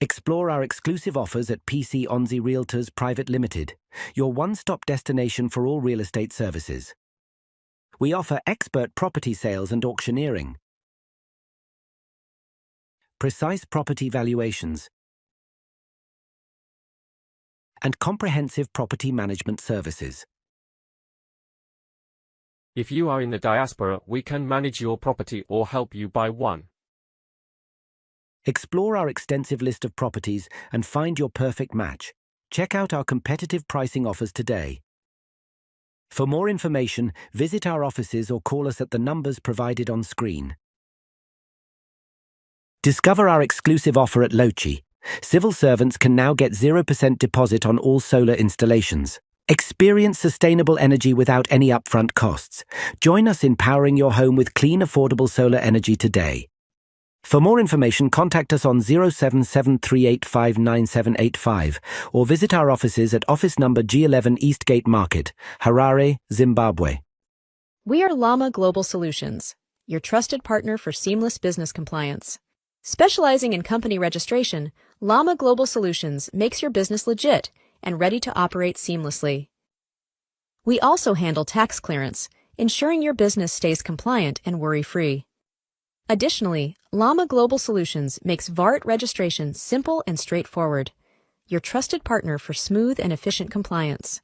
Explore our exclusive offers at PC Onzi Realtors Private Limited, your one-stop destination for all real estate services. We offer expert property sales and auctioneering, precise property valuations, and comprehensive property management services. If you are in the diaspora, we can manage your property or help you buy one. Explore our extensive list of properties and find your perfect match. Check out our competitive pricing offers today. For more information, visit our offices or call us at the numbers provided on screen. Discover our exclusive offer at Lochi. Civil servants can now get 0% deposit on all solar installations. Experience sustainable energy without any upfront costs. Join us in powering your home with clean, affordable solar energy today. For more information, contact us on 07738599785 or visit our offices at office number G11 Eastgate Market, Harare, Zimbabwe. We are Llama Global Solutions, your trusted partner for seamless business compliance. Specializing in company registration, Llama Global Solutions makes your business legit and ready to operate seamlessly. We also handle tax clearance, ensuring your business stays compliant and worry-free. Additionally, Llama Global Solutions makes VART registration simple and straightforward, your trusted partner for smooth and efficient compliance.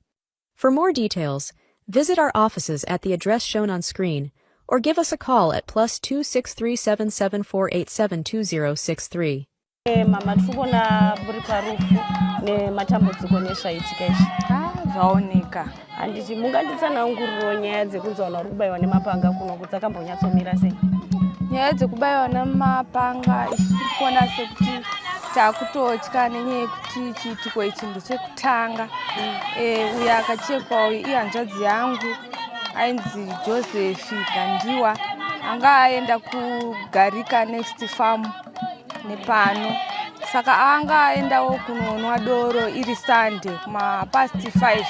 For more details, visit our offices at the address shown on screen or give us a call at +2637748720063. Mama tufuna buri parufu ne matambudziko nesvaitika izvi. Zvaoneka. Handiti munganditsana nguriro nyaya dzekunzwa uri kubayiwa nemapanga kuno kuti dzakambonyatsomira sei? Nyaya dzekubayiwa nemapanga kuona sekuti takutotya nenyaya yekuti chiitiko ichi ndechekutanga. Uyo akachekwa uyu ihanzvadzi yangu ainzi Joseph Gandiwa, anga aenda kugarika Next Farm nepano. Saka anga aendawo kunonwa doro iri Sunday kuma +5.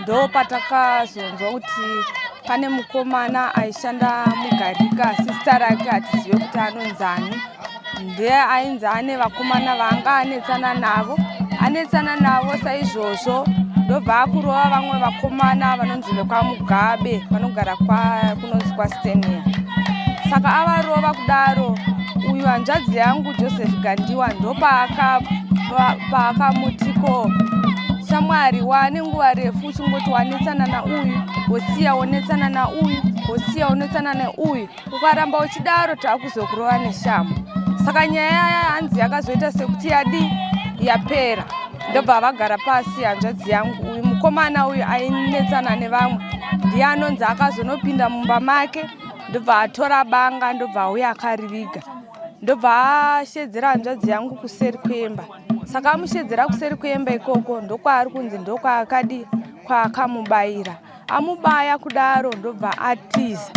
Ndo patakazonzwa kuti pane mukomana aishanda mugarika, sister rake hatizive kuti anonzani. Ndiye ainzi ane vakomana vanga anetsana navo saizvozvo ndobva kurova vamwe vakomana vanonzi vekwaMugabe vanogara kunonzi kwaStenia. Saka avarova kudaro, uyu hanzvadzi yangu Joseph Gandiwa ndo paakamutiko shamwari wane nguva refu uchingoti wanetsana nauyu wosiya wonetsana nauyu wosiya wonetsana neuyu, ukaramba uchidaro taakuzokurova neshamhu. Saka nyaya hanzi yakazoita sekuti yapera. Ndobva vagara pasi hanzvadzi yangu uyu mukomana uyu ainetsana nevamwe ndiye anonzi akazonopinda mumba make ndobva atora banga ndobva auya akariviga. Ndobva ashedzera hanzvadzi yangu kuseri kwemba. Saka amushedzera kuseri kwemba ikoko ndokwaari kunzi kwaakamubayira. Amubaya kudaro ndobva atiza.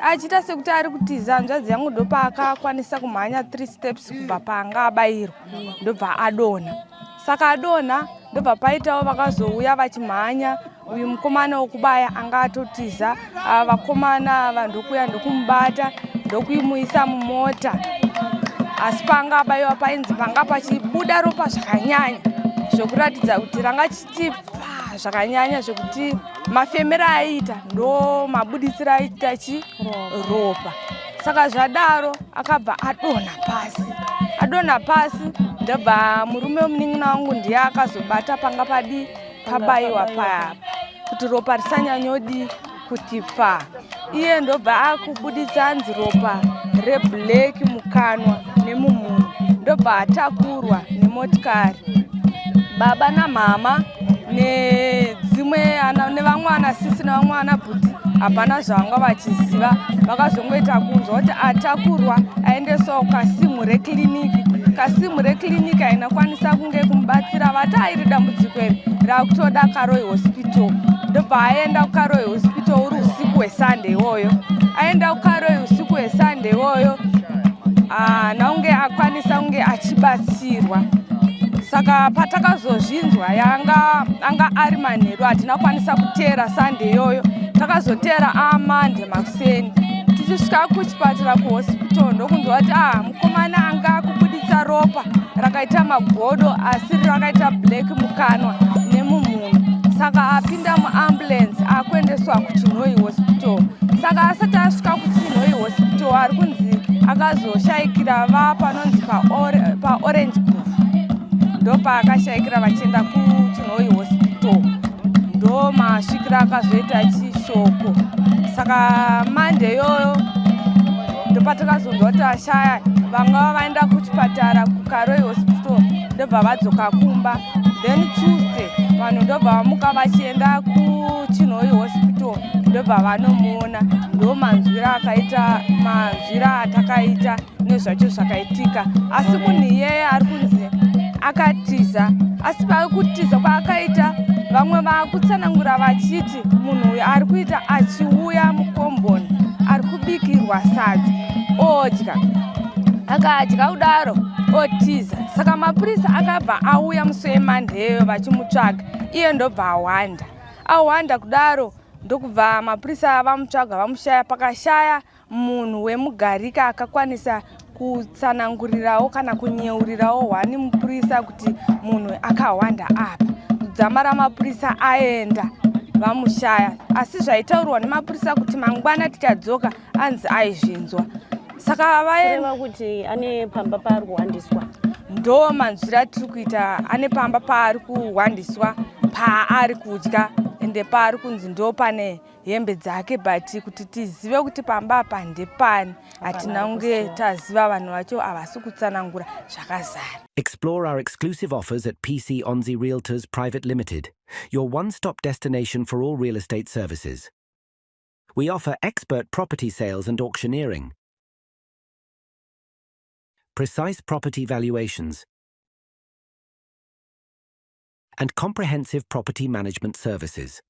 Achiita sekuti ari kutiza, hanzvadzi yangu ndopaakakwanisa kumhanya 3 steps kubva paanga abayirwa ndobva adonha. Saka adonha ndobva paitawo vakazouya vachimhanya. Uyu mukomana wokubaya anga atotiza, vakomana ava ndokuya ndokumubata ndokuimuisa mumota. Asi panga abayiwa painzi panga pachibuda ropa zvakanyanya zvokuratidza kuti ranga chichipfa zvakanyanya zvokuti mafemero aiita ndo mabuditsiro aiita ropa. Saka zvadaro akabva adonha pasi ndobva murume womunin'ina wangu ndiye akazobata panga pabayiwa paya kuti ropa risanyanyodi kuti pfa. Iye ndobva akubuditsa hanzi ropa reblack mukanwa nemumhuno, ndobva atakurwa nemotikari. Baba namama nevamwe anasisi nevamwe anabhuti hapana zvavanga vachiziva, vakazongoita kunzwa kuti atakurwa aendesawo kasimu rekliniki. Kasimu rekliniki ainakwanisa kunge kumubatsira, vati airi dambudziko rakutoda Karoi Hospital. Ndobva aenda kuKaroi Hospital uri usiku hweSunday iwoyo. Aenda kuKaroi usiku hweSunday iwoyo naunge akwanisa kunge achibatsirwa. Saka patakazozvinzwa anga ari manheru hatina kwanisa kuteera Sunday iyoyo, takazoteera Monday makuseni. Tichisvika kuchipatara kuhospital ndokunzwa kuti mukomana anga akubuditsa ropa rakaita magodo asi rakaita black mukanwa nemumhuno. Saka apinda muambulance akuendeswa kuChinhoyi hospital. Saka asati asvika kuChinhoyi hospital ari kunzi akazoshayikira panonzi paOrange Grove. Ndopaakashayikira vachienda kuChinhoyi hospital. Ndo masvikira akazoita chishoko. Saka Monday yoyo ndopatakazonzwa kuti ashaya vamwe vaenda kuchipatara kuKaroi hospital ndobva vadzoka kumba. Then Tuesday vanhu ndobva vamuka vachienda kuChinhoyi hospital ndobva vanomuona. Ndo manzwira atakaita nezvacho zvakaitika. Asi kunhu iyeye ari kunzi akatiza, asi pakutiza kwaakaita vamwe vakutsanangura vachiti munhu uyu ari kuita achiuya mukomboni ari kubikirwa sadza odya. Akadya kudaro otiza. Saka mapurisa akabva auya musi weMonday vachimutsvaga. Iye ndobva awanda kudaro ndokubva mapurisa vamutsvaga vamushaya. Pakashaya munhu wemugarika akakwanisa kutsanangurirawo kana kunyeurirawo hwani mupurisa kuti munhu akawanda apa. Dzama ramapurisa aenda vamushaya. Asi zvaitaurwa nemapurisa kuti mangwana tichadzoka anzi aizvinzwa. Saka vaenda kuti ane pamba paari kuwandiswa. Ndo manzwira tiri kuita ane pamba paari kuwandiswa, paari kudya ende paari kunzi ndo pane hembe dzake, but kuti tizive kuti pamba apa ndepani hatina kunge taziva. Vanhu vacho havasi kutsanangura zvakazara. Explore our exclusive offers at PC Onzi Realtors Private Limited, your one-stop destination for all real estate services. We offer expert property sales and auctioneering, precise property valuations, and comprehensive property management services.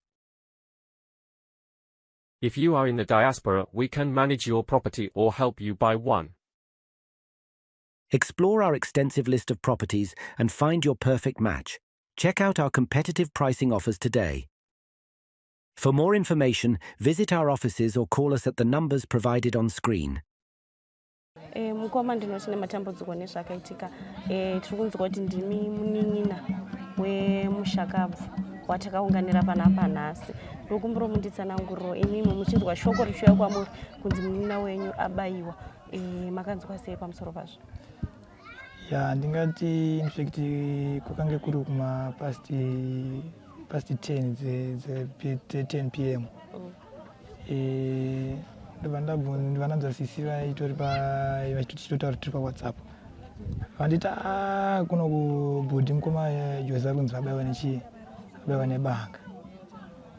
If you are in the diaspora, we can manage your property or help you buy one. Explore our extensive list of properties and find your perfect match. Check out our competitive pricing offers today. For more information, visit our offices or call us at the numbers provided on screen. Mukoma ndinochine matambudziko nezvakaitika. Tiri kunzwa kuti ndimi munin'ina wemushakabvu watakaunganira panapa nhasi. Ndokumbiro munditsananguriro imimi muchinzwa shoko richiuya kwamuri kunzi munin'ina wenyu abayiwa. Makanzwa sei pamusoro pazvo? Ya, ndingati in fact kukange kuri kuma past 10 p.m. Vananzasisiva itori vachitotaura tiri paWhatsApp. Vandita kuno kubhodhi mukoma Jose kunzi vabayiwa nebanga.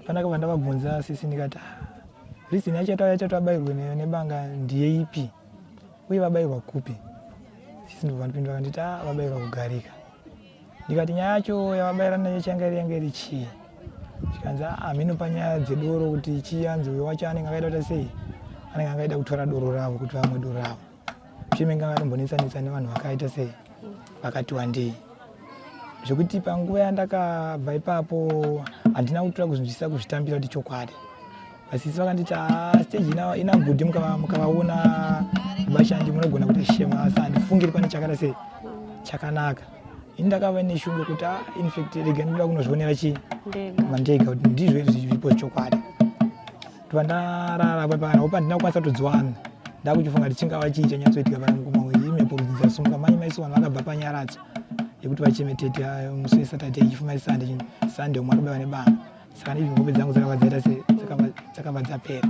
Pandakabva ndavabvunza sisi ndikati reason yacho vabayirwe nebanga ndiyeipi uye vabayirwa kupi? Sisi ndobva ndipindura nditi vabayirwa kugarika. Ndikati nyaya yacho yavabayira nayo changa iri chii? Chikanzi mhino panyaya dzedoro kuti chiyanzi uyo wacho anenge akaita kuti sei? Anenge akaita kutora doro ravo kuti vamwe doro ravo. Chimenga akatombonetsanetsa nevanhu vakaita sei? Vakati wandei. Zvokuti panguva yandakabva ipapo handina kutora kuzvinzwisa kuzvitambira kuti chokwadi. Vasisi vakanditi stage ina bhodhi mukavaona vashandi munogona kuita shema asi handifungiri pane chakada sei? Chakanaka. Indakava neshungu kuti in fact rega ndoda kunozvionera chii? Mandega kuti ndizvo izvi zviripo chokwadi. Ndarara panapo pandina kukwanisa kutodziwana. Ndakuchifunga kuti chingava chii chanyatsoitika pana mukoma uyu. Imhepo kudzidza sumuka mai maiso vanhu vakabva panyaradzo yekuti vachemetete musi weSaturday ichifuma Sunday umwe akabayiwa nebanga. Saka ndizvo hope dzangu dzakabva dzakabva dzapera.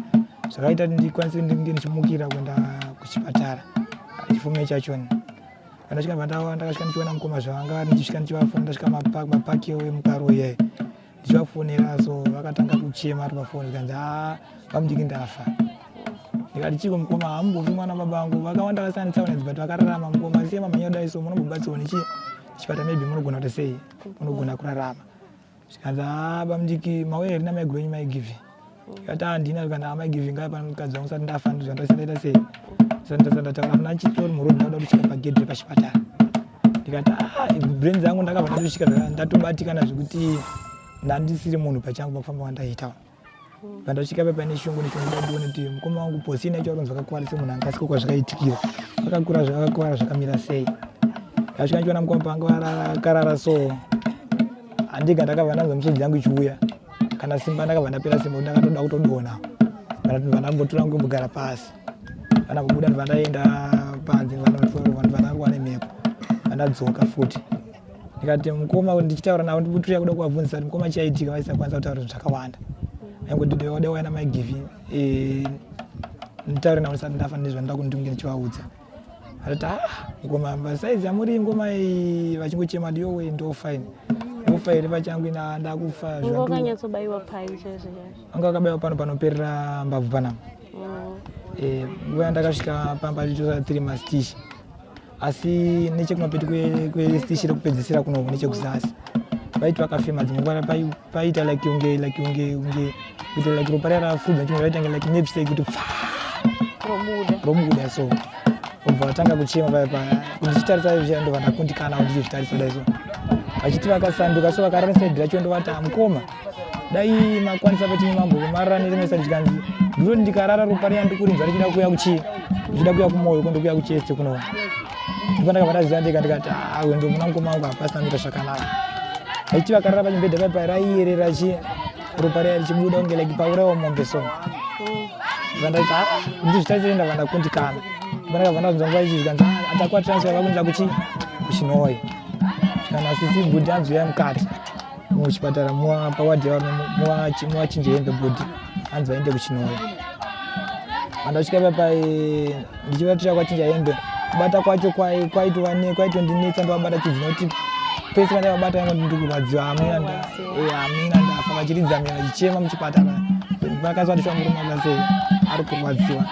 Zvakaita kuti ndikwanise kunge ndichimukira kuenda kuchipatara chifume chachoni. Kana ndakasvika ndichiona mukoma zvanga ndichisvika ndichivafona ndasvika mapaki emuKaroi iye ndichivafonera so vakatanga kuchema ari pafoni zikanzi vamudiki ndafa. Ndikati chiko mukoma hamumbofi mwana baba vangu vakawanda vasanitsaona but vakararama mukoma siye mamhanya kudai so munombobatsirwa nechipata maybe munogona kuti sei munogona kurarama. Zvikanzi vamudiki mauye rina maigiro enyu maigivhi. Ndikati handina kana maigivhi ngapa mukadzi wangu sati ndafa ndozvandaita sei? Ndataura kuna chitori murodhi ndauda kusvika pagedhi pachipatara. Ndikati brain dzangu ndakabva ndatosvika ndatobatikana zvekuti ndandisiri munhu pachangu pakufamba kwandaita. Pandasvika pane shungu ndachondiona kuti mukoma wangu posi inacho aronzi vakakuwara semunhu anga asiko kwazvakaitikira. Vakakura zvakakuwara zvakamira sei? Ndasvika ndichiona mukoma pangu akarara so handika ndakabva ndanzwa misodzi yangu ichiuya kana simba ndakabva ndapera simba kuti ndakatoda kutodona ndabva ndambotora ngomugara pasi ndambobuda ndibva ndaenda panze ndibva ndangowana mhepo ndadzoka futi ndikati mukoma ndichitaura navo ndibutuya kuda kuvabvunzisa kuti mukoma chaitika vaisakwanisa kutaura zvinhu zvakawanda aingodidi wada waina maigivi nditaure navo ndisati ndafa nezvandoda kundinge ndichivaudza atati mukoma masaizi amuri ngoma iyi vachingochema diyowe ndofa ini ndofa here pachangu ina ndakufa wakanyatsobaiwa pai chaizvo anga akabayiwa pano panoperera mbabvu panapa nguva yandakasvika pamba ndichosara 3 mastishi asi nechekumapeto kwestishi rekupedzisira kunoku nechekuzasi vaiti vakafema dzimwe nguva paita like unge kuti like ropa rarafudza chimwe raitange like nepsake kuti romuda so ubva vatanga kuchema paya kundichitarisa ndobva ndakundikana ndichizvitarisa dai so vachiti vakasanduka so vakarara saidi racho ndovati mukoma dai makwanisa pati mambomarara nerimwe saidi chikanzi ndiro ndikarara ropa riya ndikurinza richida kuuya kuchii richida kuuya kumwoyo kondokuya kucheste kunoku ndipo ndakabva ndaziva ndega ndikati wendo muna mukoma wangu hapasina kuita zvakanaka vachiti vakarara pachibhedha paipa raiyerera ropa riya richibuda kunge like paurayiwa mombe so ndaiti ndizvitarisire ndabva ndakundikana ndakabva ndabvunza nguva ichi zvikanzi atakuwa transfer vakuendera kuchinoi kana sisi bhodhi anzoya mukati muchipatara pawadhi muwachinje hembe bhodhi anzi vaende kuchinoi andasvika papa ndichivatira kwachinja hembe kubata kwacho kwaitondinetsa ndovabata chidzinoti pese vandavabata yango ndikurwadziwa hamina ndafa vachiridzamira vachichema muchipatara vakasvandiswa murume sei ari kurwadziwa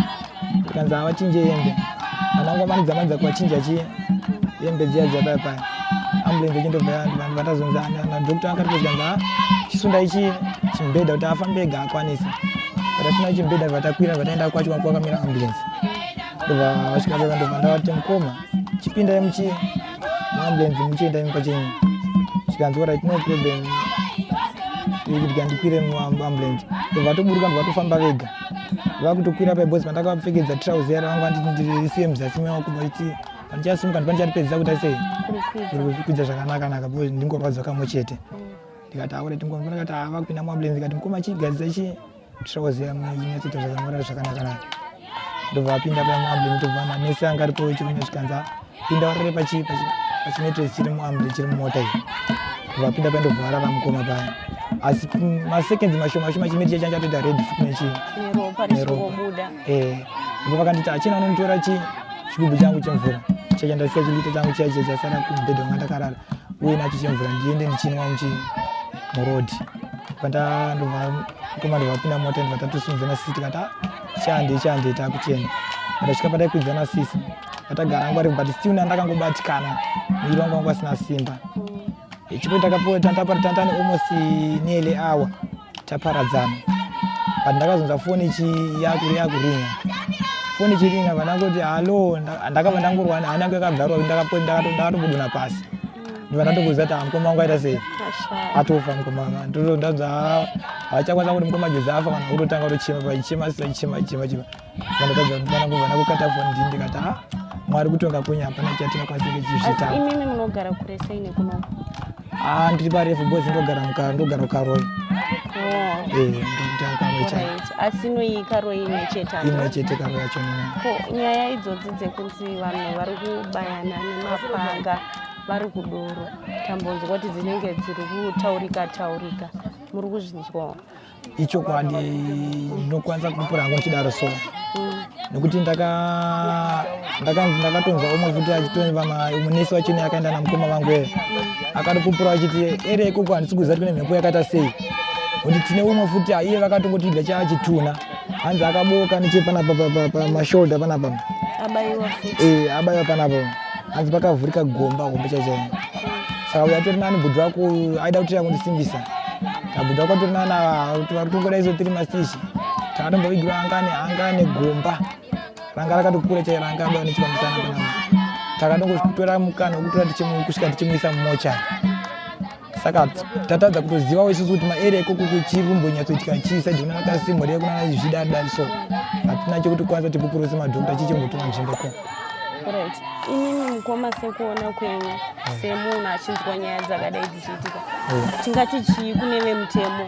ndikanzi havachinje hembe anangomanidzamanidza kuwachinja hembe dziya dzapayapaya ambulenzi echindobva vanhu vatazonzana nadhokta akati kuzvikanzi chisunda ichi chimbedha kuti afambe ega akwanisa vatasina chimbedha vatakwira vataenda kwacho kwakamira ambulenzi ndobva vasvika papa ndobva ndavati mukoma chipindai muambulenzi muchienda imi pachenyu chikanzi orit no problem kuti ndikwire muambulenzi ndobva vatoburuka ndobva vatofamba vega vakutokwira paibhosi pandakapfekedza trouser vangu vandirisiye muzasi memaoko vaiti pandichasimuka ndipandichapedzisa kuti sei kukwidza zvakanaka bo ndingorwadza kamwe chete ndikati aureti ndikati vakupinda muambulenzi ikati mukoma chigadzisa trouser munyatsoita zvakamurara zvakanaka ndobva vapinda pamuambulenzi ndobva manesi anga aripo chirume zvikanzi pinda warare pachimetresi chiri muambulenzi chiri mumota iyi ndobva vapinda paindobva varara mukoma paya asi masekenzi mashoma chimeti chachanga chatoita red neropa ndipo vakanditi hachina unonditora chigubhu changu chemvura chachandasiya chilita changu chiya chasara kubhedha wanga ndakarara uye nacho chemvura ndiende ndichinwa murodhi pandandobva ndobvapinda mota ndobva tatosunzana sisi tikati chande takuchenda ndasvika pataikwidzana sisi patagara ngwari but still ndakangobatikana mwiri wangu wanga asina simba chipo tandapatane almost nearly hour taparadzana but ndakazonza foni yakurinya foni chiringa vandangoti halo ndakabva ndangorwa hanangu yakabvarwa ndakatobuduna pasi ndibva ndatobudza kuti mukoma wangu aita sei atofa mukoma ndodandza hachakwanisa kuti mukoma jeza afa kana kutotanga kutochema chichema ndatadza kuti panangobva ndakukata foni ndikati mwari kutonga kwenyu hapana chatinokwanisa kuchizvita. Imimi munogara kure sei nekuno? Ndiri parefu bozi ndogara Karoi. Ndogara Karoi chaiyo. Asi noi Karoi imwe chete Karoi yacho nina. Ko nyaya idzodzi dzekunzi vanhu vari kubayana nemapanga vari kudoro tambonzwa kuti dzinenge dziri kutaurika muri kuzvinzwa? Ichokwadi ndinokwanisa kupura hangu ndichidaro so nekuti ndakatonzwa umwe futi achitonzwa munesi wacho akaenda namukoma vangu akati kupura achiti ere ikoko handisi kuziva kuti kune mhepo yakaita sei kuti tine umwe futi iye vakatongotidya chaachituna hanzi akaboka nechepanapa pamashoulder panapa abaiwa futi abaiwa panapa hanzi pakavhurika gomba chaichaio saka uya tori nani bhudhi wako aida kutira kundisimbisa tabhudhi wako tori nani vari kungoda izo 3 mastishi takatombovigira angane gomba ranga rakatokura chai ranga abaiwa nechipamisana panapa takatongotora mukana wekutora kusvika tichimuisa mumochari saka tatadza kutozivawo isusu kuti maarea ikoko kuchiri kumbonyatsoitika chii saidi kuna nakasimhori kunana zvidadari so hatina chekuti kwanisa tipupuruse madhokta chichimbotora nzvimbo ko Right. Inini mukoma sekuona kwenyu semunhu achinzwa nyaya dzakadai dzichiitika tingati chii kune vemutemo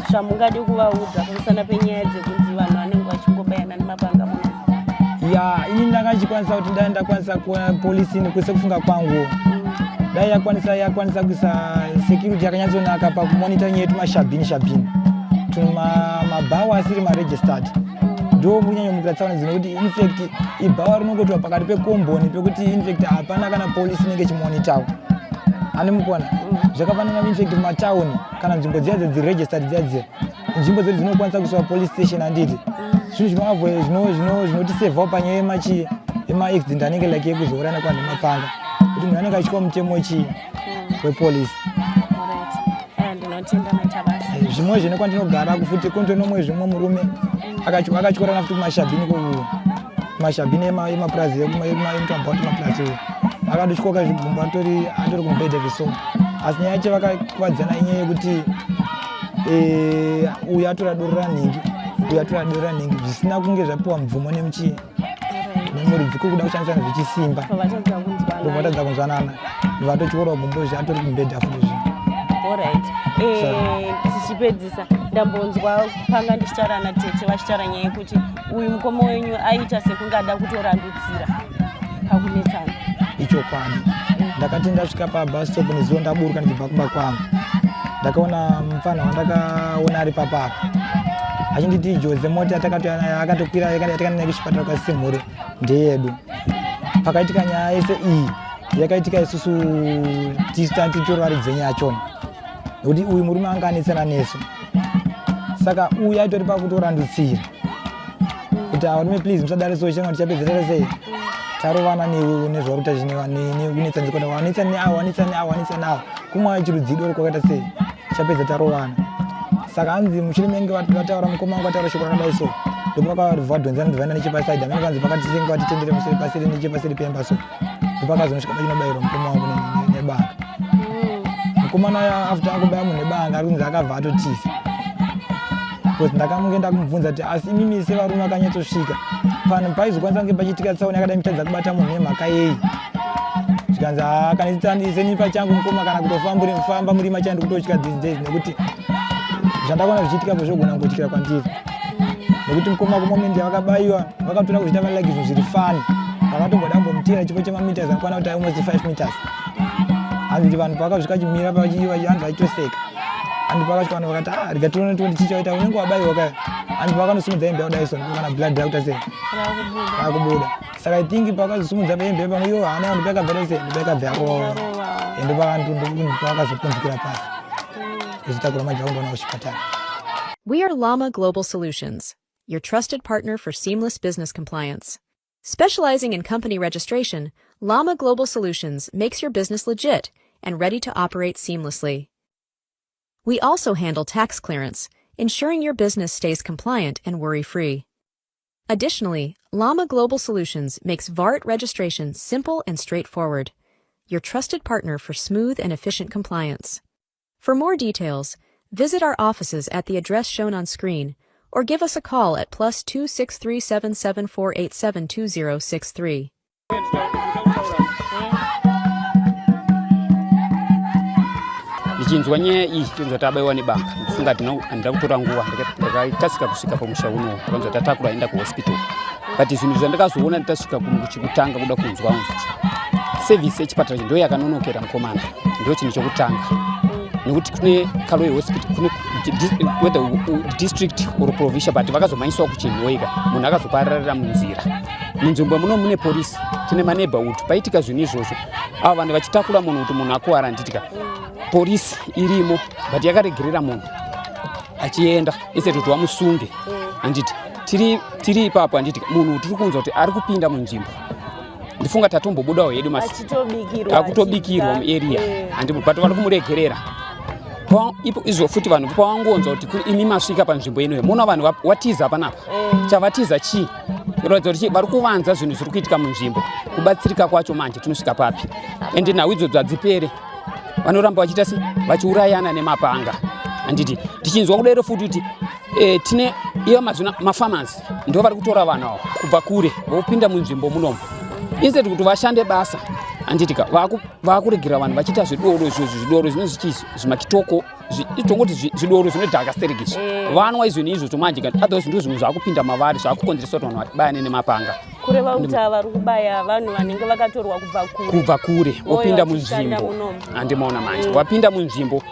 zvamungade kuvaudza pamusana penyaya dzekunzi vanhu vanenge vachingobayana nemapanga muno? Ini ndakachikwanisa kuti ndakwanisa kuona polisini kwese kufunga kwangu dai yakwanisa kuisa security yakanyatsonaka pakumonita nyetu mashabhini mabhawa asiri maregistered ndo munyanyomukira tsaona dzinokuti infact ibhawa rinongotiwa pakati pekomboni pekuti infact hapana kana polisi inenge chimonitawo ane mukona zvakafanana infact mumatauni kana nzvimbo dziya dziregistered dziya nzvimbo dzedu dzinokwanisa kuiswa police station handiti zvinhu zvinotisevawo panyaya yemaaccident anenge like ekuzourana kwanhu mapanga kuti munhu anenge achitwa mutemo chii wepolisi. Ndinotenda Matabasa. Zvimwe zvine kwandinogara kufuti kunto nomwe zvimwe murume akachorana futi mashabhini emapurazi about maplazi akadoshoka zvigumbu atori kumubhedha viso asi nyaya yacho vakakuvadzana inyaya yekuti uyu atora doro ranhingi zvisina kunge zvapiwa mubvumo nemuridzi kuda kushandisa zvichisimba ndovatadza kunzwanana ndovatochorwa gumbo zvatori kumubhedha futi zvino. Alright. Tichipedzisa ndambonzwa panga ndichitaura naTete vachitaura nyaya yekuti uyu mukoma wenyu aita sekunge ada kutorandutsira pakunetsana. Icho kwadi ndakati ndasvika pabus stop nezuva ndaburuka ndichibva kumba kwangu ndakaona mufana wandakaona ari papapa achinditi Jose mota akatokwira yatakana naye kuchipatara kwaSimhure ndeyedu. Pakaitika nyaya yese iyi yakaitika isusu tichitovaridze nyaya yachona nekuti uyu murume anga anetsana nesu saka uyu aitori pakutorandutsira kuti varume please musadariso changa tichapedzera sei tarovana nezvaruta kunetsanzikoda wanetsa neavo kumwe chirudzido kwakaita sei chapedza tarovana saka hanzi mushure menge vataura mukoma wangu vataura shoko rakadai so ndopakavadhonzana ndivana nechepasaidi amene kanzi pakati senge vatitendere musere pasiri nechepasiri pemba so ndopakazonosvika pachinobayirwa mukoma wangu nebanga. Mukomana uya after akubaya munhu nebanga ari kunzi akabva atotiza because ndakamuke ndakumubvunza kuti asi imimi sevarume akanyatsosvika pano paizokwanisa kunge pachiitika tsaona yakadai mutadza kubata munhu nemhaka yeyi zvikanzi kaniseni pachangu mukoma kana kutofamba murima chandi kutotya these days nekuti zvandakuona zvichiitika po zvogona kungotyira kwandiri nekuti mukoma kumomendi vakabayiwa vakatora kuchita like zvinhu zviri fani vakatombodambomutira chipo chemamitas anokwana kuti almost 5 meters hanzi vanhu pakasvika chimira vanhu vachitoseka handi pakasvika vanhu vakati rikationa kuti chichaita unenge wabayiwa kaya handi pakanosimudza hembe yakudaiswa kana blood yakuta sei akubuda saka I think pakazosimudza hembe pamwe iyo hana yangu ndipakabvera sei ndipakabva yarowa ndopakazopunzikira pasi ichitakura majau ndona kuchipatara. We are Llama Global Solutions, your trusted partner for seamless business compliance. Specializing in company registration, Llama Global Solutions makes your business legit and ready to operate seamlessly. We also handle tax clearance, ensuring your business stays compliant and worry-free. Additionally, Llama Global Solutions makes VART registration simple and straightforward, your trusted partner for smooth and efficient compliance. For more details, visit our offices at the address shown on screen or give us a call at +263 77487 2063. Nichinzwa nyaya iyi tinzwa tabayiwa nebanga ndifunga ndinoda kutora nguva ndakakasika kusvika pamusha uno kanzwa tatakura enda kuhospital but zvinhu zvandakazoona nditasvika kuchikutanga kuda kunzwa service yechipatara ndo yakanonokera mukomana ndo chinhu chokutanga nekuti kune Kaloi hospital kune whether district or provincial but vakazomanyiswa kuchinhoika munhu akazopararira munzira munzvimbo muno mune polisi tine maneighborhood paitika zvinhu izvozvo ava vanhu vachitakura munhu kuti munhu akuwara nditika polisi irimo but yakaregerera munhu achienda instead kuti vamusunge handiti tiri ipapo handiti munhu tiri kunzwa kuti ari kupinda munzvimbo ndifunga tatombobudawo yedu akutobikirwa muarea handiti but vari kumuregerera ipo izvo futi vanhu pavangonzwa kuti imi masvika panzvimbo inoyo muna vanhu watiza panapa chavatiza chii kuratidza kuti vari kuvanza zvinhu zviri kuitika munzvimbo kubatsirika kwacho manje tinosvika papi ende nhau idzodzo hadzipere vanoramba vachiita sei vachiurayana nemapanga handiti tichinzwa kudaro futi kuti tine iva mazvina mafamasi ndo vari kutora vanhu avo kubva kure vopinda munzvimbo munomo instead kuti vashande basa anditika vakuregera vanhu vachiita zvidoro zvinonzi zvimakitoko itongoti zvidoro zvinodhaka sterekisi vanwa izvoni izvozvo manje otherwise ndo zvimwe zvakupinda mavari zvakukonzeresa kuti vanhu vabayane nemapanga kureva kuti vari kubaya vanhu vanenge vakatorwa kubva kure wopinda munzvimbo handimaona manje wapinda munzvimbo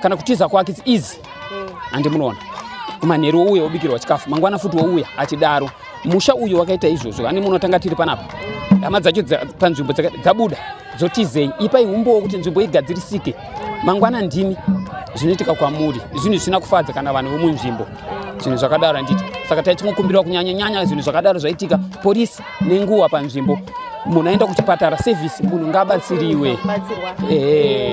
kana kutiza kwake its easy handimunoona kumanheru wouya wobikirwa chikafu mangwana futi wouya achidaro musha uyu wakaita izvozvo handimunotanga tiri panapa hama dzacho panzvimbo dzabuda dzotizei ipai umbowo kuti nzvimbo igadzirisike mangwana ndimi zvinoitika kwamuri zvinhu zvisina kufadza kana vanhu vomunzvimbo zvinhu zvakadaro handiti saka taitingokumbirwa kunyanya zvinhu zvakadaro zvaitika polisi nenguva panzvimbo munhu aenda kuchipatara sevhisi munhu ngabatsiriwe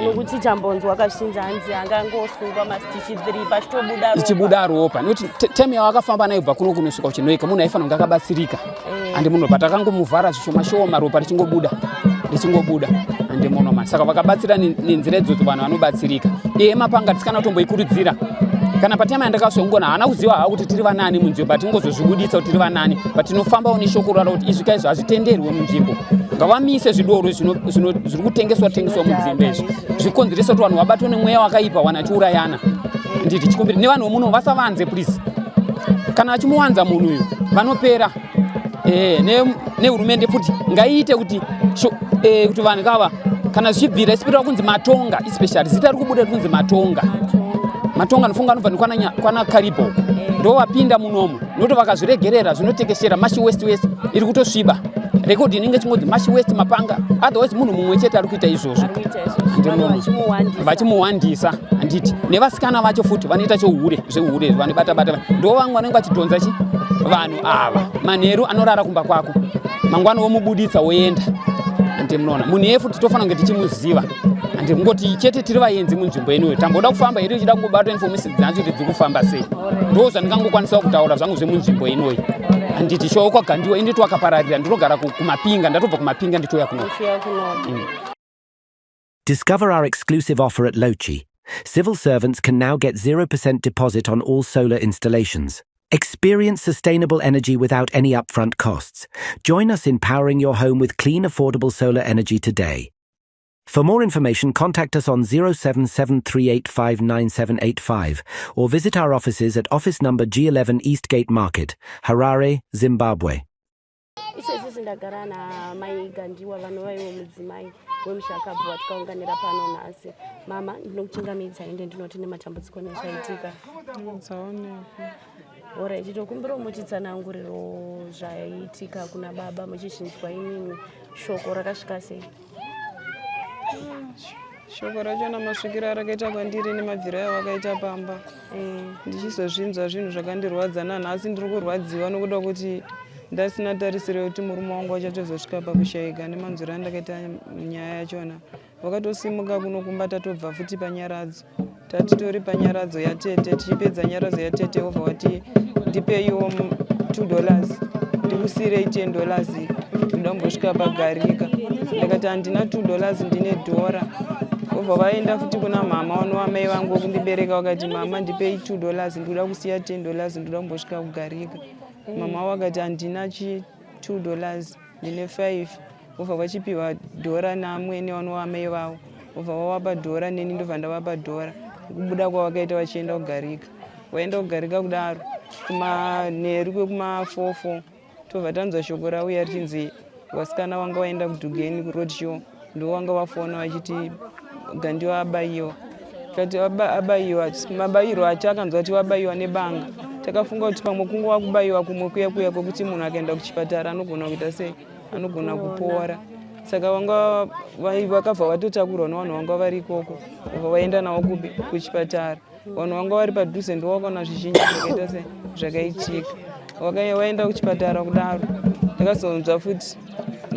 nokuti tambonzwa kazhinji hanzi angangosungwa masitichi 3 pachitobuda ichibuda ropa nokuti teme yawakafamba nayo bva kuno kunosvika uchinoika munhu aifanira kunge akabatsirika handi munhu patakangomuvhara zvishoma ropa richingobuda handi munhu mani saka vakabatsira nenzira idzodzo vanhu vanobatsirika mapanga tisikana kutomboikurudzira kana patema yandakazongona haana kuziva hawo kuti tiri vanani munzvimbo patingozozvibuditsa kuti tiri vanani patinofambawo neshoko raro kuti izvi kaizvo hazvitenderwe munzvimbo ngavamise zvidoro zviri kutengeswa munzvimbo izvi zvikonzeresa kuti vanhu vabatwe nemweya wakaipa wana chiurayana nditi chikumbiri nevanhu vomuno vasavanze please kana vachimuwanza munhu uyu vanopera nehurumende futi ngaiite kuti vanhu kava kana zvichibvira isipirwa kunzi matonga especially zita riri kubuda rikunzi matonga nofunga anobva kwana Karibo ndo wapinda munomu noto vakazviregerera zvinotekeshera mashi west iri kutosviba rekodhi inenge chingodzi mashi west mapanga otherwise munhu mumwe chete ari kuita izvozvo vachimuwandisa handiti nevasikana vacho futi vanoita zvehure vanobata ndo vamwe vanenge vachidhonza vanhu ava manheru anorara kumba kwako mangwana womubuditsa woenda handi munoona munhu yefuti tofanira kunge tichimuziva handi kungoti chete tiri vaenzi munzvimbo yenuyo tamboda kufamba here uchida kungobatwa information dzacho kuti dzikufamba sei ndo zvandingangokwanisa kutaura zvangu zvemunzvimbo inoyi handiti showo kwagandiwa inditi wakapararira ndinogara kumapinga ndatobva kumapinga nditoya kuno. Discover our exclusive offer at Lochi. Civil servants can now get 0% deposit on all solar installations. Experience sustainable energy without any upfront costs. Join us in powering your home with clean, affordable solar energy today. For more information, contact us on 0773859785 or visit our offices at office number G11 Eastgate Market, Harare, Zimbabwe. Isesi sindagara na mai Gandiwa vanhu vaivo mudzimai wemushakabva tikaunganira pano nhasi. Mama, ndinokuchingamidza ende ndinoti nematambudziko nezvaitika. Dzaonekwa. Ora titokumbira mutitsananguriro zvaitika kuna baba muchizvinzwa imini shoko rakasvika sei? Shoko racho namasvikiro arakaita kwandiri nemabvira ayo akaita pamba. Ndichizozvinzwa zvinhu zvakandirwadza nanhasi ndiri kurwadziwa nokuda kuti ndasina tarisiro kuti murume wangu achatozosvika pakushayika nemanzwiro andakaita nyaya yachona. Vakatosimuka kuno kumba tatobva futi panyaradzo. Tatitori panyaradzo yatete tichipedza nyaradzo yatete obva wati ndipeiwo $2 ndikusirei $10 ndambosvika pagarika. Ndakati handina $2 ndine $1. Obva vaenda futi kuna mama wamai vangu wokundibereka wakati mama ndipei $2 ndikuda kusiya $10 ndikuda kumbosvika kugarika. Mama wakati handina $2 ndine 5. Obva vachipiwa $1 namwene wamai vavo. Obva vawapa $1 neni ndobva ndavapa $1. Kubuda kwavakaita vachienda kugarika. Vaenda kugarika kudaro kumanheru kwekuma44 tobva tanzwa shoko rauya richinzi vasikana vanga vaenda kudhugeni kuroadshow ndo vanga vafona vachiti Gandiwa abayiwa. Kati abayiwa mabayiro acho akanzwa kuti wabayiwa nebanga. Takafunga kuti pamwe kungo wakubayiwa kumwe kuya kwekuti munhu akaenda kuchipatara anogona kuita sei anogona kupora. Saka vanga vakabva vatotakurwa nevanhu vanga vari ikoko obva vaenda navo kuchipatara. Vanhu vanga vari padhuze ndo vakaona zvizhinji zvakaita sei zvakaitika. Vaenda kuchipatara kudaro takazonzwa futi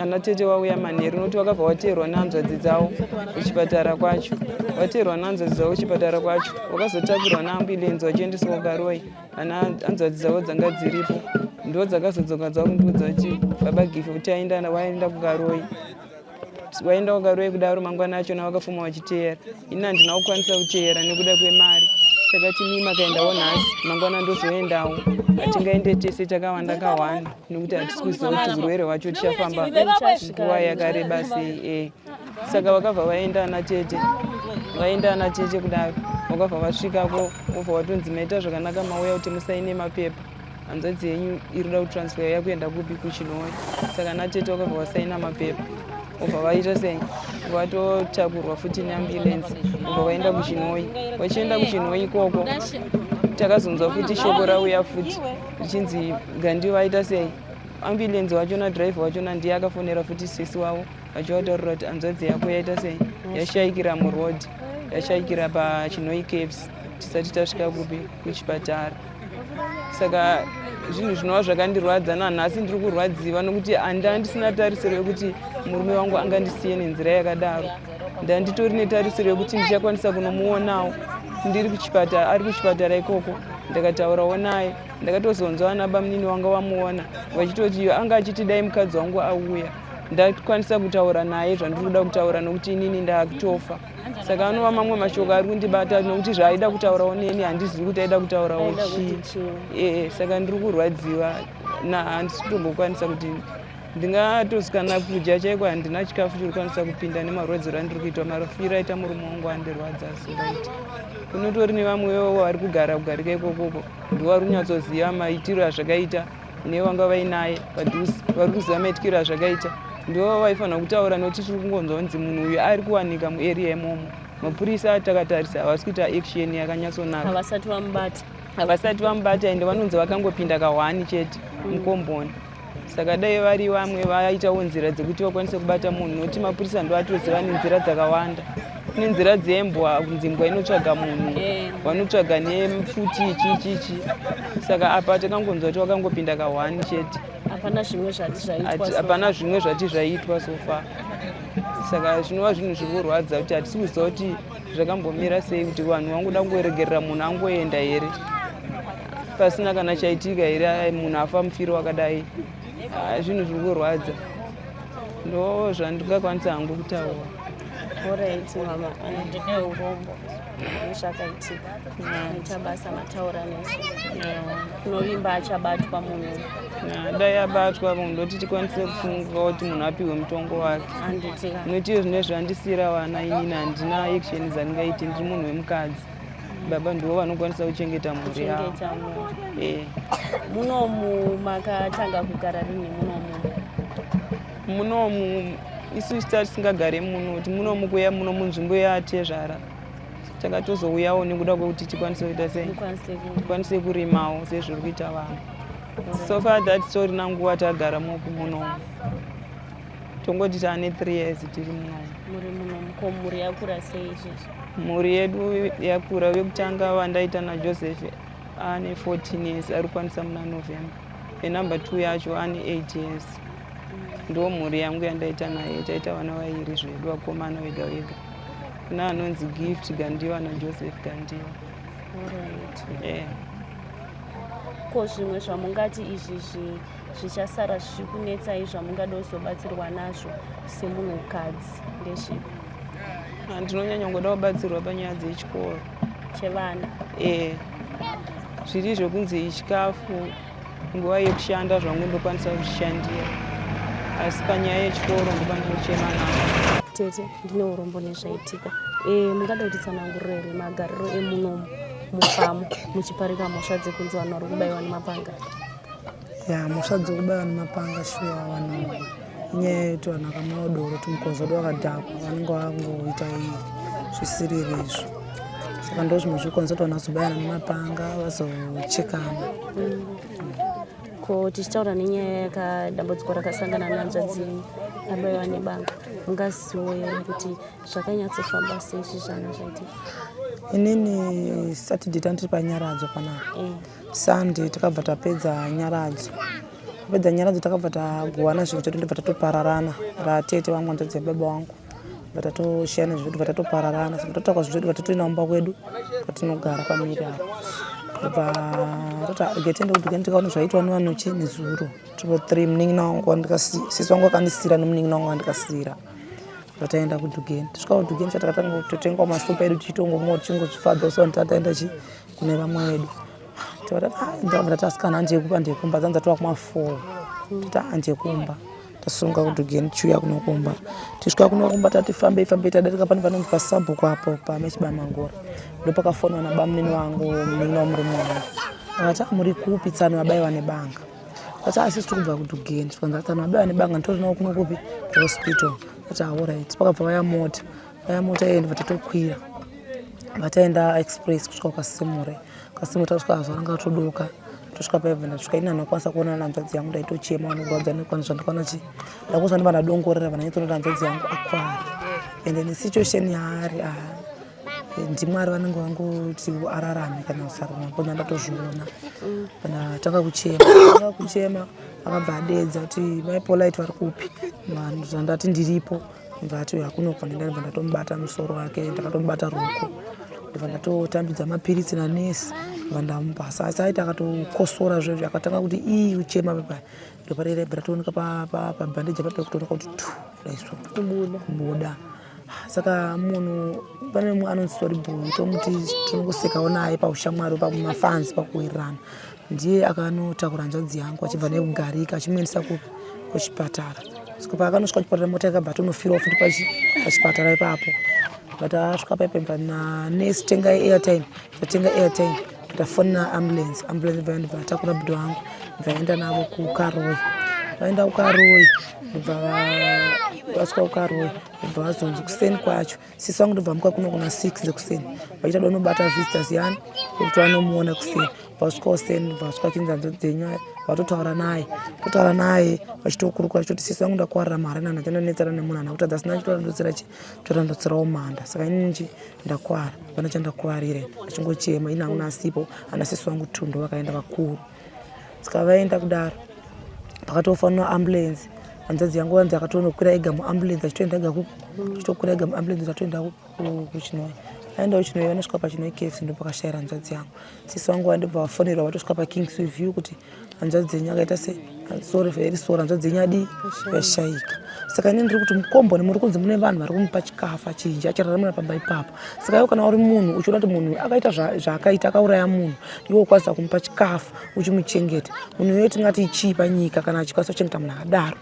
ana tete wauya manheru nokuti vakabva vateerwa nehanzvadzi dzavo kuchipatara kwacho. Vateerwa nehanzvadzi dzavo kuchipatara kwacho vakazotakurwa neambulenzi vachiendeswa kuGaroi. Ana hanzvadzi dzavo dzanga dziripo ndo dzakazodzoka dzakundiudza kuti baba Gift kuti waenda kuGaroi. waenda wakarove kudaro mangwana achona wakafuma wachiteera. Ini handina kukwanisa kuteera nekuda kwemari. Takati mimi makaendawo nhasi mangwana ndozoendawo. Hatingaende tese takawanda kawani nekuti hatisi kuziva kuti urwere hwacho tichafamba nguva yakareba sei. Saka vakabva vaenda ana tete kudaro. Vakabva vasvikako vobva vatonzi maita zvakanaka mauya kuti musaine mapepa. Hanzvadzi yenyu irikuda kutransfer yakuenda kupi kuChinhoyi. Saka ana tete vakabva vasaina mapepa. Vobva vaita sei vatotakurwa futi neambulenzi vobva vaenda kuChinhoyi. Vachienda kuChinhoyi ikoko takazonzwa futi shoko rauya futi richinzi Gandhi vaita sei. Ambulenzi wachona dhiraivha wachona ndiye akafonera futi sisi wavo vachivataurira kuti hanzvadzi yako yaita sei yashayikira murodhi yashayikira paChinhoyi Caves tisati tasvika kupi kuchipatara. Saka zvinhu zvinova zvakandirwadza nanhasi ndiri kurwadziwa nokuti handisina tarisiro yekuti murume wangu angandisiye nenzira yakadaro. Ndanditori netarisiro yekuti ndichakwanisa kunomuonawo ndiri kuchipatara ari kuchipatara ikoko. Ndakataurawo naye ndakatozonzwa nabamunini wanga wamuona vachitoti anga achiti dai mukadzi wangu auya ndakwanisa kutaura naye zvandiri kuda kutaura nokuti inini ndakutofa. Saka anova mamwe mashoko ari kundibata nokuti zvaaida kutaurawo neni handizivi kuti aida kutaurawo chii. Saka ndiri kurwadziwa handisi kutombokwanisa kuti ndingatozikana kudya chaiko handina chikafu chiri kukwanisa kupinda nemarwadziro andiri kuitwa. Marafiro aita murume wangu andirwadza asiraiti. Kunotori nevamwewo vari kugara kugarika ikokoko ndivari kunyatsoziva maitiro azvakaita nevanga vainaye padhuze vari kuziva maitikiro azvakaita ndivo vaifanira kutaura nokuti tiri kungonzwa kunzi munhu uyu ari kuwanika muarea imomo. Mapurisa atakatarisa havasi kuita action yakanyatsonaka. Havasati vamubata ende vanonzi vakangopinda kahwani chete mukomboni. Saka dai vari vamwe vaitawo nzira dzekuti vakwanise kubata munhu nokuti mapurisa ndo atoziva nenzira dzakawanda. Kune nzira dzembwa kunzi mbwa inotsvaga munhu vanotsvaga nefuti ichichichi. Saka apa takangonzwa kuti vakangopinda kahwani chete. Hapana zvimwe zvati zvaitwa sofa. Saka zvinova zvinhu zviri kurwadza kuti hatisi kuziva kuti zvakambomira sei kuti vanhu vangoda kungoregerera munhu angoenda here pasina kana chaitika here munhu afa mufiro wakadai. Zvinhu zviri kurwadza ndo zvandingakwanisa hangu kutaura. Alright mama, ndine urombo nezvakaitika nechabasa mataura nesu kunovimba achabatwa munhu. Dai abatwa munhu ndoti tikwanise kufunga kuti munhu apiwe mutongo wake. Nokuti zvine zvandisira vana inini handina action dzandingaiti ndiri munhu wemukadzi. Baba ndivo vanokwanisa kuchengeta mhuri yavo. Munomu makatanga kugara rini munomu isu tisingagare muno kuti munomu kuya muno munzvimbo yatezvara takatozouyawo nekuda kwekuti tikwanise kuita sei tikwanise kurimawo sezviri kuita vanhu. So far that titorina nguva tagara munomu tongoti taane 3 years tiri munomu. Mhuri yakura sei izvezvi? Mhuri yedu yakura. Vekutanga vandaita naJoseph ane 14 years ari kukwanisa muna November. Number 2 yacho ane 8 years. Ndo mhuri yangu yandaita naye taita vana vairi zvedu vakomana vega vega. Kuna anonzi Gift Gandiwa naJoseph Gandiwa. Ko zvimwe zvamungati izvi zvichasara zvichikunetsai zvamungada kuzobatsirwa nazvo semunhukadzi ndezvipi? Ndinonyanya ngoda kubatsirwa panyaya dzechikoro chevana. Zviri zvokunzi chikafu nguva yekushanda zvangu ndokwanisa kuzvishandira asi panyaya yechikoro ndokwanisa kuchema navo. Tete ndine urombo nezvaitika. Mungada kuti tsanangurire here magariro emunomu mufamo muchiparika mhosva dzekunzi vanhu vari kubayiwa nemapanga? Mhosva dzekubayiwa nemapanga shuwa vanhu inyaya yekuti vanhu vakamaodoro kuti mukonzodo wakadhakwa vanenge vangoita zvisiriri izvo. Saka ndo zvimwe zvikonzo kuti vanhu vazobayana nemapanga vazochekana. Ko tichitaura nenyaya yakadambudziko rakasangana nanzvadzi yabayiwa nebanga, mungazivo here kuti zvakanyatsofamba sei zvizvana zvaitika? Inini Saturday tandiri panyaradzo panapa. Sunday takabva tapedza nyaradzo. Tapedza nyaradzo takabva tagowana zvinhu chedu ndobva tatopararana. Ratete vamwe nzvadzi yababa wangu. Vatatoshiyana zvedu vatatopararana. Saka tataura zvedu vatatoenda kumba kwedu kwatinogara pamiri apo. Getende kudhukani tikaona zvaitwa nevanhu nezuro. Triple 3 munin'ina wangu wandikasira. Sisi wangu akandisira nomunin'ina wangu wandikasira. Tataenda kudhugeni. Tusvika kudhugeni chatakatanga kutotenga masupa edu tichitongomwa tichingozvifadza so tataenda kune vamwe vedu. Ndakabva tasikana hanjekumba ndekumba dzanza tova kuma4 hanjekumba tasunga kudhugeni tichiuya kunokumba. Tisvika kunokumba tatifambei tadarika pane panonzi pasabhuku apo pamechibamangora. Ndopakafonwa nabamunini wangu munini wamurume wangu. Akati muri kupi tsano yabaiwa nebanga. Akati asisi tikubva kudhugeni. Tikanzi tsano yabaiwa nebanga nditorinawo kuno kupi hospital. Akati alright. Pakabva vaya mota yedu vatatokwira. Vataenda express kusvika kwaSimure. Kasimure tasvika zvanga todoka. Tosvika paivhenda tosvika ina nakwanisa kuona hanzvadzi yangu ndaitochema vanorwadza nekwanisa ndikwana chi. Ndakusa ndibana dongorera vananyitsonera hanzvadzi yangu akwari. Ende nesituation yaari ndimwari vanenge vangoti ararame kana usararama mbona ndatozviona. Kana tanga kuchema akabva adedza kuti maipolite vari kupi. Ndati ndiripo. Ndati hakuna kufanira ndibva ndatomubata musoro wake ndakatomubata ruoko. Ndibva ndatotambidza mapirisi nanesi. Vandamupa sasa aita akatokosora zvezvo akatanga kuti uchema papa ndoparere bratonika pa bandage papa kutooneka kuti daiswa kubuda. Saka munhu pane mumwe anonzi Storyboy tomuti tinongosekawo naye paushamwari pamafans pakuwirirana. Ndiye akanotakura hanzvadzi yangu achibva nekugarika achimuendesa kuchipatara. Saka pakanosvika kuchipatara mota yakabva tonofirawo futi pachipatara ipapo. Vatasvika paipemba nanesi tenga airtime. Tatenga airtime. Tafona ambulance vatakura bhudo wangu vaenda navo kuKaroi. Vaenda kuKaroi vasvika kuKaroi vazonzi kuseni kwacho sisi wangu ndobva muka kuno kuna 6 dzekuseni vachida donobata visitors yani kuti vanomuona kuseni. Vasvika kuseni vasvika chinzanzo dzenyaya vatotaura naye vachitokurukura choti sisi wangu ndakuwarira mari nana chandanetsana nemunhu ana kuti adzasina chitorandotsirawo mhanda. Saka inini ndakwara pana chandakuwarire ndichingochema ina hauna asipo ana sisi wangu tundo vakaenda vakuru. Saka vaenda kudaro pakatofanwa ambulance. Hanzvadzi yangu wanzi akatonokwira ega muambulance achitoenda ega achitokwira ega muambulance atoenda kuChinoi. Aenda kuChinoi vanosvika paChinoi KFC ndopakashayira hanzvadzi yangu. Sisi wangu vandobva vafonerwa vatosvika paKing's View kuti hanzvadzi yenyu akaita sei very sorry hanzvadzi yenyu adi yashayika. Saka inini ndiri kuti mukomboni muri kunzi mune vanhu vari kumupa chikafu achinji achiraramira pamba ipapo. Saka iwe kana uri munhu uchiona kuti munhu akaita zvaakaita akauraya munhu iwe ukwanisa kumupa chikafu uchimuchengeta. Munhu iyoyo tingati ichipa nyika kana achikwanisa kuchengeta munhu akadaro.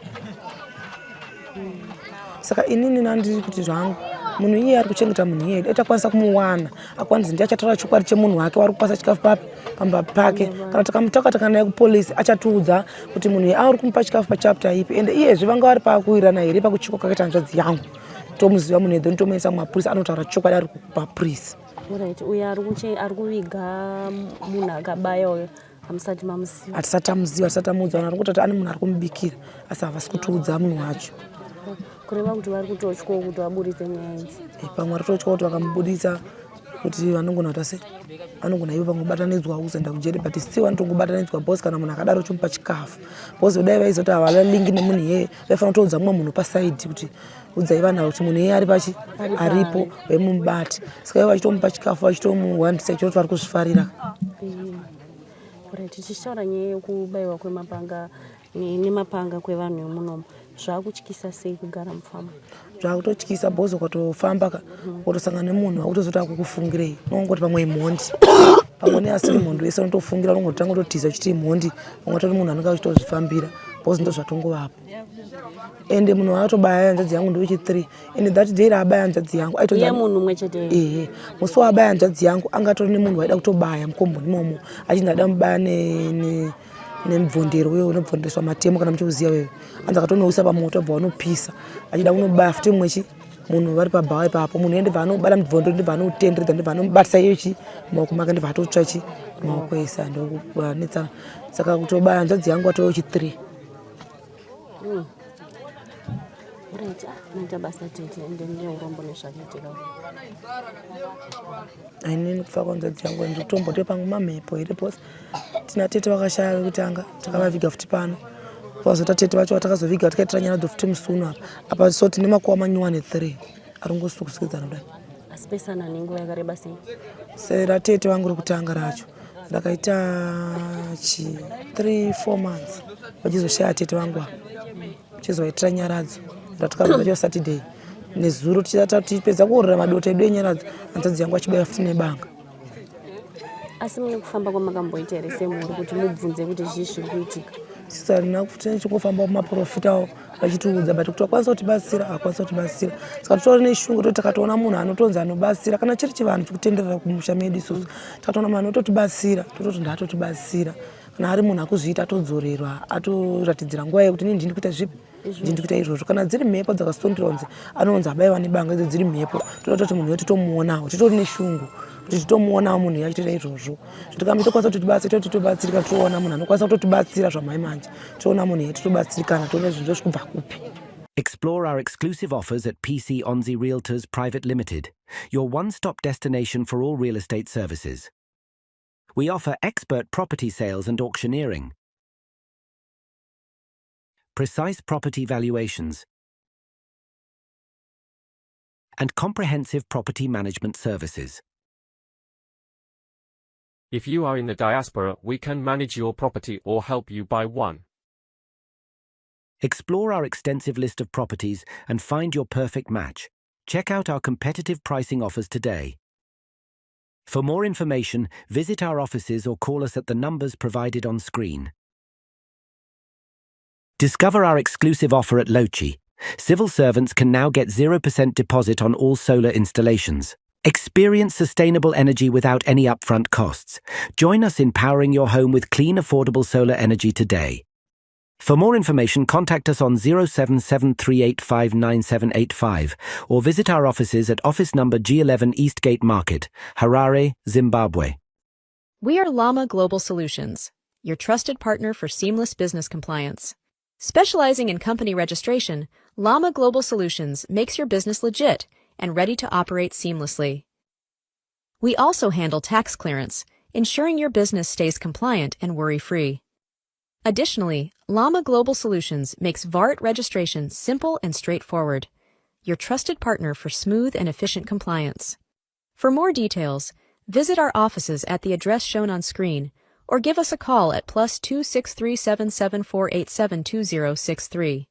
Saka inini nandiri kuti zvangu munhu iye ari kuchengeta munhu yedu atakwanisa kumuwana akwanisa ndiye achataura chokwadi chemunhu wake wari kupasa chikafu pamba pake kana takamutaka naye kupolisi achatiudza kuti munhu ari kumupa chikafu pachapter ipi ende iyezve vanga vari pakuwirirana here pakuchiko kwakaita hanzvadzi yangu tomuziva munhu edho tomuisa mumapurisa anotaura chokwadi ari kumapurisa. Right, uyo ari kuviga munhu akabaya uyo hamusati mamuziva. Hatisati tamuziva hatisati tamuudza ari kutoti ane munhu ari kumubikira asi havasi kutiudza munhu wacho. Kureva kuti vari kutotyawo kuti vaburitse nyaya idzi. Pamwe vari kutotyawo kuti vakamubuditsa kuti vanogona kuti ase vanogona ivo pangobatanidzwa kuzoenda kujeri but still vanotongobatanidzwa bhosi kana munhu akadaro chomupa chikafu. Bhosi kudai vaizoti havalingi nemunhu iyeye vaifanira kutoudza mumwe munhu pasaidhi kuti udzai vanhu kuti munhu iyeye aripo vaimubati. Saka ivo vachitomupa chikafu vachitomuhwandisa ichoti vari kuzvifarira. Tichitaura nyaya yekubayiwa kwemapanga nemapanga kwevanhu vemunomu zvakutyisa sei kugara mufama? Zvakutotyisa bhozi ukatofamba ukatosangana nemunhu akutozoti akukufungirei unongoti pamwe imhondi pamwe neasiri mhondi wese unotofungira unongotanga kutotiza uchiti imhondi pamwe tori munhu anenge achitozvifambira bhozi ndo zvatongovapo. Ende munhu akatobaya hanzvadzi yangu ndowechi3 ende that day raabaya hanzvadzi yangu iye munhu mumwe chete. Musi waabaya hanzvadzi yangu anga atori nemunhu waida kutobaya mukomboni imomo achinzi ada mubaya nemubvondero wewe unobvondereswa matemo kana muchiuziya wewe anza akatonousa pamoto bva vanopisa achida kunobaya futi mumwechi munhu vari pabhawa ipapo munhu ende vanobata mubvondero ndibva anotenderedza ndibva anomubatisa iyochi maoko make ndibva atotsva maoko ese ndokubanetsana. Saka kutobaya hanzvadzi yangu atowechi3. Ainini kufa kwanzvadzi yangu ndikutombote pamwe mamhepo here bhosi tina tete vakashaya vekutanga takavaviga futi pano vazota tete vacho vatakazoviga tikaitira nyara dzofuti musunu apa so tine makuva manyuwane 3 aringosukusikidzana kudai. Asi pesana nenguva yakareba sei? Sera tete vangu rokutanga racho ndakaita 3-4 months vachizoshaya tete vangu chizovaitira nyaradzo ndatakabva vacho Saturday nezuro tipedza kuorera madota edu enyaradzi hanzvadzi yangu achibaya futi nebanga. Asi mune kufamba kwamakamboita here semuri kuti mubvunze kuti zvii zviri kuitika? Sisi harina tichingofamba mumaprofita awo vachitiudza but kuti akwanisa kutibatsira akwanisa kutibatsira. Saka titori neshungu toti takatoona munhu anotonzi anobatsira kana chiri chivanhu chikutenderera kumusha medu isusu takatoona munhu anototibatsira tototi ndaatotibatsira kana ari munhu akuzviita atodzorerwa atoratidzira nguva yekuti ini ndiri kuita zvipi ndiri kuita izvozvo. Kana dziri mhepo dzakasonderanzi anonzi abayiwa nebanga idzi dziri mhepo tototi munhu wedu tomuonawo titori neshungu kuti titomuonawo munhu yachitoita izvozvo tikama tokwanisa kutibatsira totibatsirika toona munhu anokwanisa kutotibatsira zvamai manje toona munhu yetitobatsirikana toona zvinhu zvokubva kupi. Explore our exclusive offers at PC Onzi Realtors Private Limited, your one-stop destination for all real estate services. We offer expert property sales and auctioneering, precise property valuations, and comprehensive property management services. If you are in the diaspora, we can manage your property or help you buy one. Explore our extensive list of properties and find your perfect match. Check out our competitive pricing offers today. For more information, visit our offices or call us at the numbers provided on screen. Discover our exclusive offer at Lochi. Civil servants can now get 0% deposit on all solar installations. Experience sustainable energy without any upfront costs. Join us in powering your home with clean, affordable solar energy today. For more information, contact us on 0773859785 or visit our offices at office number G11 Eastgate Market, Harare, Zimbabwe. We are Llama Global Solutions, your trusted partner for seamless business compliance. Specializing in company registration, Llama Global Solutions makes your business legit and ready to operate seamlessly. We also handle tax clearance, ensuring your business stays compliant and worry-free. Additionally, Llama Global Solutions makes VART registration simple and straightforward, your trusted partner for smooth and efficient compliance. For more details, visit our offices at the address shown on screen or give us a call at +2637748720063.